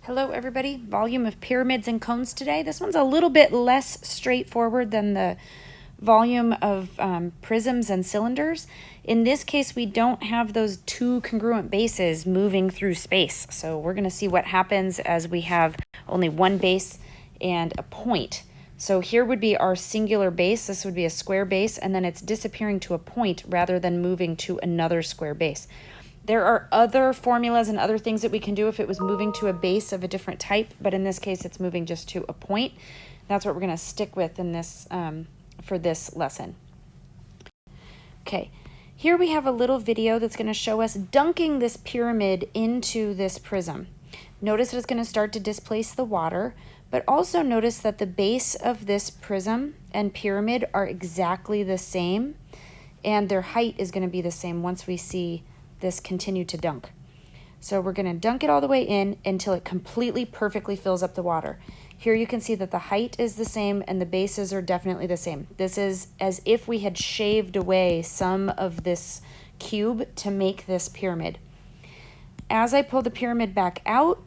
Hello everybody, volume of pyramids and cones today. This one's a little bit less straightforward than the volume of prisms and cylinders. In this case, we don't have those two congruent bases moving through space. So we're going to see what happens as we have only one base and a point. So here would be our singular base. This would be a square base, and then it's disappearing to a point rather than moving to another square base. There are other formulas and other things that we can do if it was moving to a base of a different type, but in this case, it's moving just to a point. That's what we're going to stick with in this for this lesson. Okay, here we have a little video that's going to show us dunking this pyramid into this prism. Notice that it's going to start to displace the water, but also notice that the base of this prism and pyramid are exactly the same, and their height is going to be the same once we see this continue to dunk. So we're going to dunk it all the way in until it completely perfectly fills up the water. Here you can see that the height is the same and the bases are definitely the same. This is as if we had shaved away some of this cube to make this pyramid. As I pull the pyramid back out,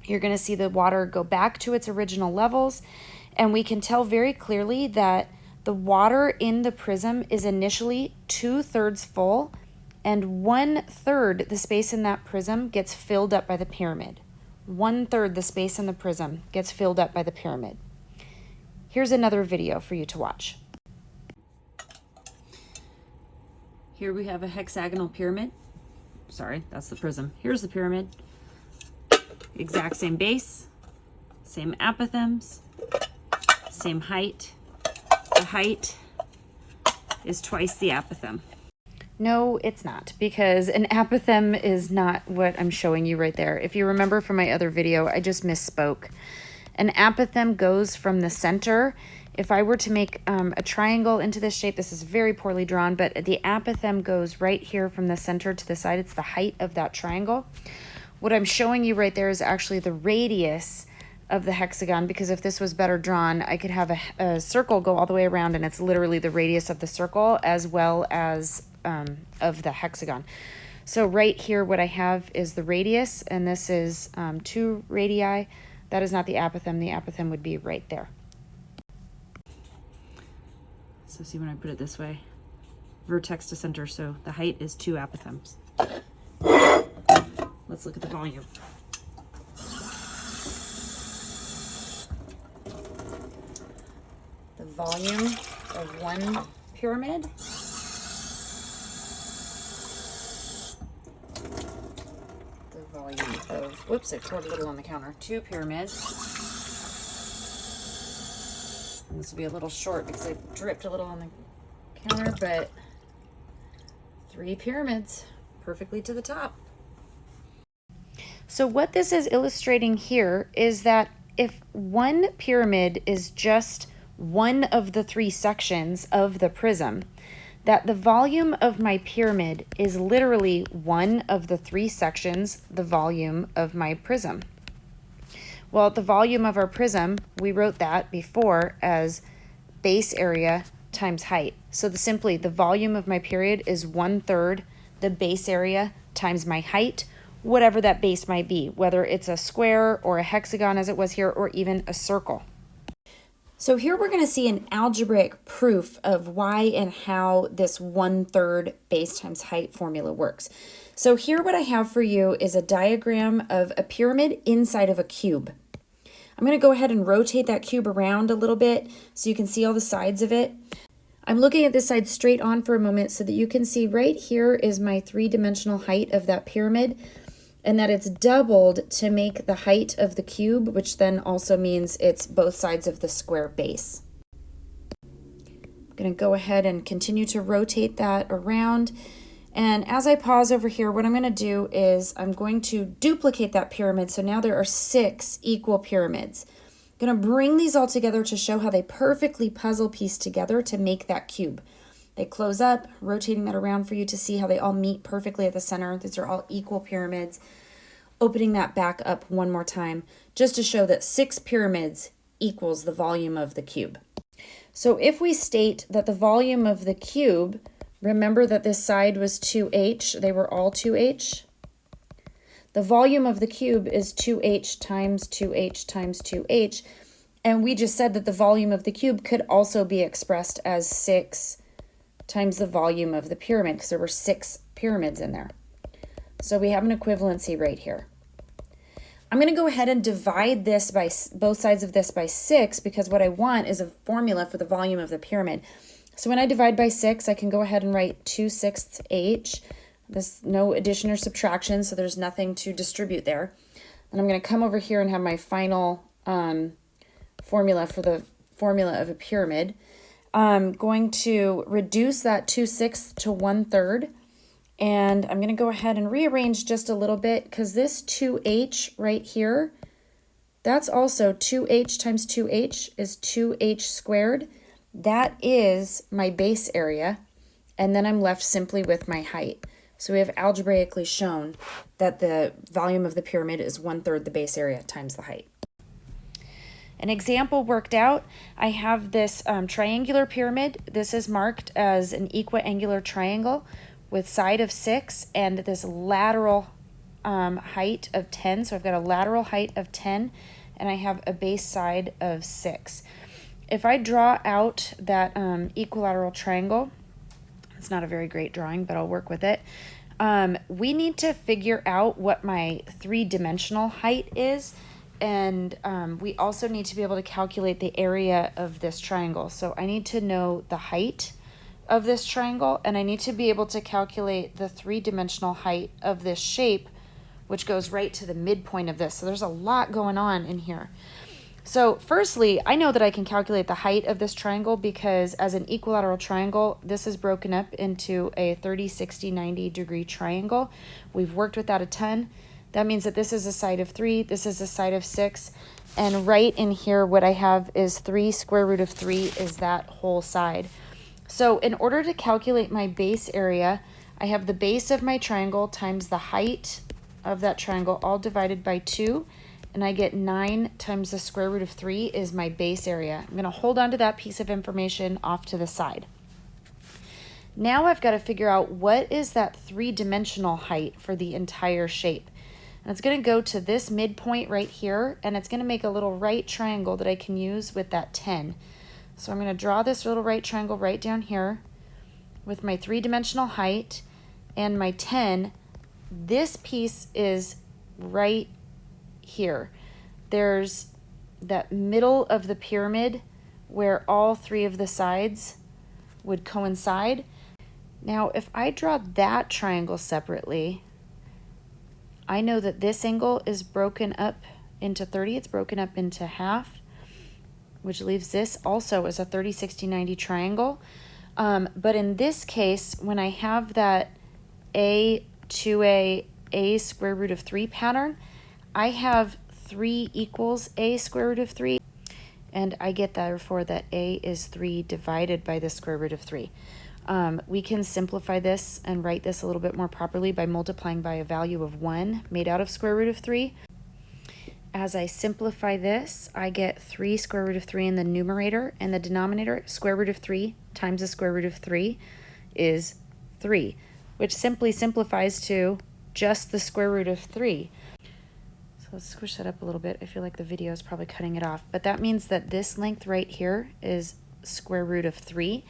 you're going to see the water go back to its original levels, and we can tell very clearly that the water in the prism is initially 2/3 full, and 1/3 the space in that prism gets filled up by the pyramid. 1/3 the space in the prism gets filled up by the pyramid. Here's another video for you to watch. Here we have a hexagonal pyramid. Sorry, that's the prism. Here's the pyramid. Exact same base, same apothems, same height. The height is twice the apothem. No, it's not, because an apothem is not what I'm showing you right there. If you remember from my other video, I just misspoke. An apothem goes from the center. If I were to make a triangle into this shape, this is very poorly drawn, but the apothem goes right here from the center to the side. It's the height of that triangle. What I'm showing you right there is actually the radius of the hexagon, because if this was better drawn, I could have a circle go all the way around, and it's literally the radius of the circle as well as of the hexagon. So right here, what I have is the radius, and this is 2 radii. That is not the apothem. The apothem would be right there. So see when I put it this way, vertex to center, so the height is 2 apothems. Let's look at the volume. The volume of one pyramid volume of, whoops, I poured a little on the counter. 2 pyramids. And this will be a little short because I dripped a little on the counter, but 3 pyramids perfectly to the top. So what this is illustrating here is that if one pyramid is just one of the 3 sections of the prism, that the volume of my pyramid is literally one of the 3 sections, the volume of my prism. Well, the volume of our prism, we wrote that before as base area times height. So simply the volume of my pyramid is 1/3 the base area times my height, whatever that base might be, whether it's a square or a hexagon as it was here, or even a circle. So here we're going to see an algebraic proof of why and how this 1/3 base times height formula works. So here what I have for you is a diagram of a pyramid inside of a cube. I'm going to go ahead and rotate that cube around a little bit so you can see all the sides of it. I'm looking at this side straight on for a moment so that you can see right here is my 3-dimensional height of that pyramid, and that it's doubled to make the height of the cube, which then also means it's both sides of the square base. I'm going to go ahead and continue to rotate that around. And as I pause over here, what I'm going to do is I'm going to duplicate that pyramid. So now there are 6 equal pyramids. I'm going to bring these all together to show how they perfectly puzzle piece together to make that cube. They close up, rotating that around for you to see how they all meet perfectly at the center. These are all equal pyramids. Opening that back up one more time, just to show that 6 pyramids equals the volume of the cube. So if we state that the volume of the cube, remember that this side was 2h, they were all 2h. The volume of the cube is 2h times 2h times 2h. And we just said that the volume of the cube could also be expressed as 6 times the volume of the pyramid, because there were 6 pyramids in there. So we have an equivalency right here. I'm going to go ahead and divide this by both sides of this by 6, because what I want is a formula for the volume of the pyramid. So when I divide by 6, I can go ahead and write 2/6 h. There's no addition or subtraction, so there's nothing to distribute there. And I'm going to come over here and have my final formula for the formula of a pyramid. I'm going to reduce that 2/6 to 1/3, and I'm going to go ahead and rearrange just a little bit, because this 2h right here, that's also 2h times 2h is 2h squared. That is my base area, and then I'm left simply with my height. So we have algebraically shown that the volume of the pyramid is 1/3 the base area times the height. An example worked out. I have this triangular pyramid. This is marked as an equiangular triangle with side of 6 and this lateral height of 10. So I've got a lateral height of 10 and I have a base side of 6. If I draw out that equilateral triangle, it's not a very great drawing, but I'll work with it. We need to figure out what my 3-dimensional height is. And we also need to be able to calculate the area of this triangle. So I need to know the height of this triangle, and I need to be able to calculate the 3-dimensional height of this shape, which goes right to the midpoint of this. So there's a lot going on in here. So firstly, I know that I can calculate the height of this triangle because as an equilateral triangle, this is broken up into a 30, 60, 90 degree triangle. We've worked with that a ton. That means that this is a side of 3, this is a side of 6, and right in here what I have is 3 square root of 3 is that whole side. So in order to calculate my base area, I have the base of my triangle times the height of that triangle all divided by 2, and I get 9 times the square root of 3 is my base area. I'm going to hold on to that piece of information off to the side. Now I've got to figure out what is that 3-dimensional height for the entire shape. And it's going to go to this midpoint right here, and it's going to make a little right triangle that I can use with that 10. So I'm going to draw this little right triangle right down here with my 3-dimensional height and my 10. This piece is right here. There's that middle of the pyramid where all 3 of the sides would coincide. Now, if I draw that triangle separately, I know that this angle is broken up into 30. It's broken up into half, which leaves this also as a 30, 60, 90 triangle. But in this case, when I have that a square root of 3 pattern, I have 3 equals a square root of 3. And I get therefore that a is 3 divided by the square root of 3. We can simplify this and write this a little bit more properly by multiplying by a value of 1 made out of square root of 3. As I simplify this, I get 3 square root of 3 in the numerator, and the denominator, square root of 3 times the square root of 3 is 3, which simply simplifies to just the square root of 3. So let's squish that up a little bit. I feel like the video is probably cutting it off, but that means that this length right here is square root of 3.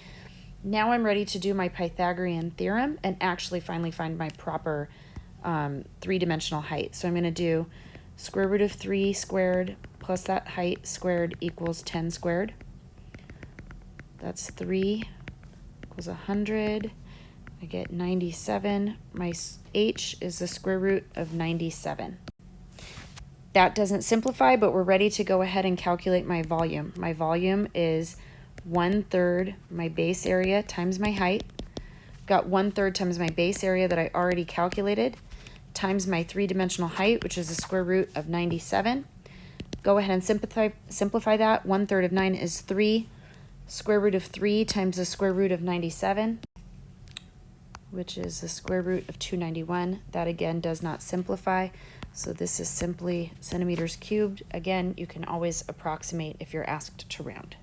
Now I'm ready to do my Pythagorean theorem and actually finally find my proper 3-dimensional height. So I'm going to do square root of 3 squared plus that height squared equals 10 squared. That's 3 equals 100. I get 97. My h is the square root of 97. That doesn't simplify, but we're ready to go ahead and calculate my volume. My volume is 1/3 my base area times my height. Got 1/3 times my base area that I already calculated times my 3-dimensional height, which is the square root of 97. Go ahead and simplify that. 1/3 of 9 is 3. Square root of 3 times the square root of 97, which is the square root of 291. That again does not simplify. So this is simply centimeters cubed. Again, you can always approximate if you're asked to round.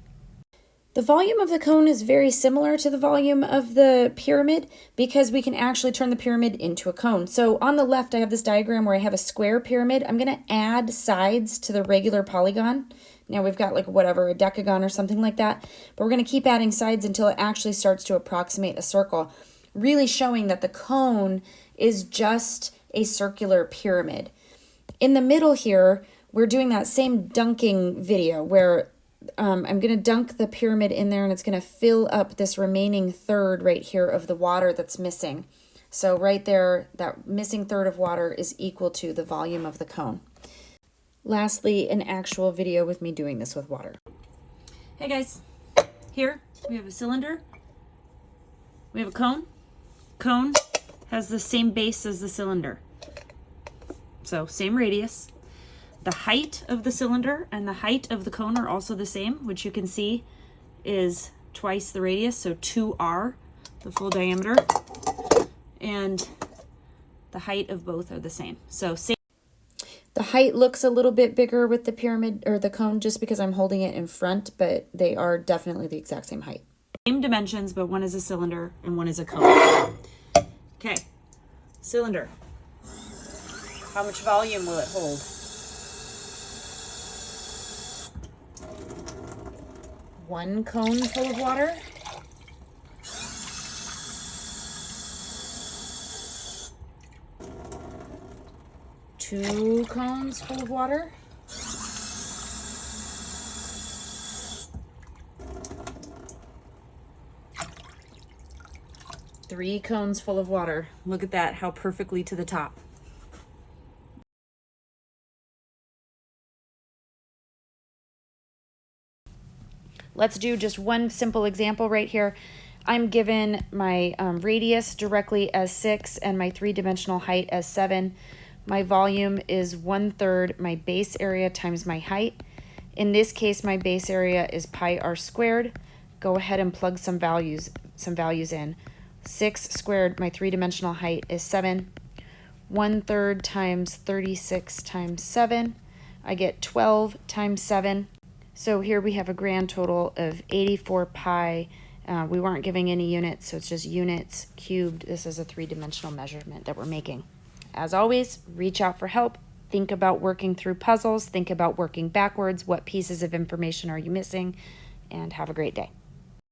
The volume of the cone is very similar to the volume of the pyramid because we can actually turn the pyramid into a cone. So on the left, I have this diagram where I have a square pyramid. I'm going to add sides to the regular polygon. Now we've got like whatever, a decagon or something like that, but we're going to keep adding sides until it actually starts to approximate a circle, really showing that the cone is just a circular pyramid. In the middle here, we're doing that same dunking video where I'm going to dunk the pyramid in there and it's going to fill up this remaining third right here of the water that's missing. So right there, that missing third of water is equal to the volume of the cone. Lastly, an actual video with me doing this with water. Hey guys, here we have a cylinder. We have a cone. Cone has the same base as the cylinder. So same radius. The height of the cylinder and the height of the cone are also the same, which you can see is twice the radius, so 2r, the full diameter, and the height of both are the same. So same. The height looks a little bit bigger with the pyramid or the cone just because I'm holding it in front, but they are definitely the exact same height. Same dimensions, but one is a cylinder and one is a cone. Okay, cylinder. How much volume will it hold? 1 cone full of water. 2 cones full of water. 3 cones full of water. Look at that, how perfectly to the top. Let's do just one simple example right here. I'm given my radius directly as 6 and my 3-dimensional height as 7. My volume is 1/3 my base area times my height. In this case, my base area is pi r squared. Go ahead and plug some values in. 6 squared, my 3-dimensional height is 7. 1/3 times 36 times 7. I get 12 times 7. So here we have a grand total of 84 pi. We weren't giving any units, so it's just units cubed. This is a 3-dimensional measurement that we're making. As always, reach out for help. Think about working through puzzles. Think about working backwards. What pieces of information are you missing? And have a great day.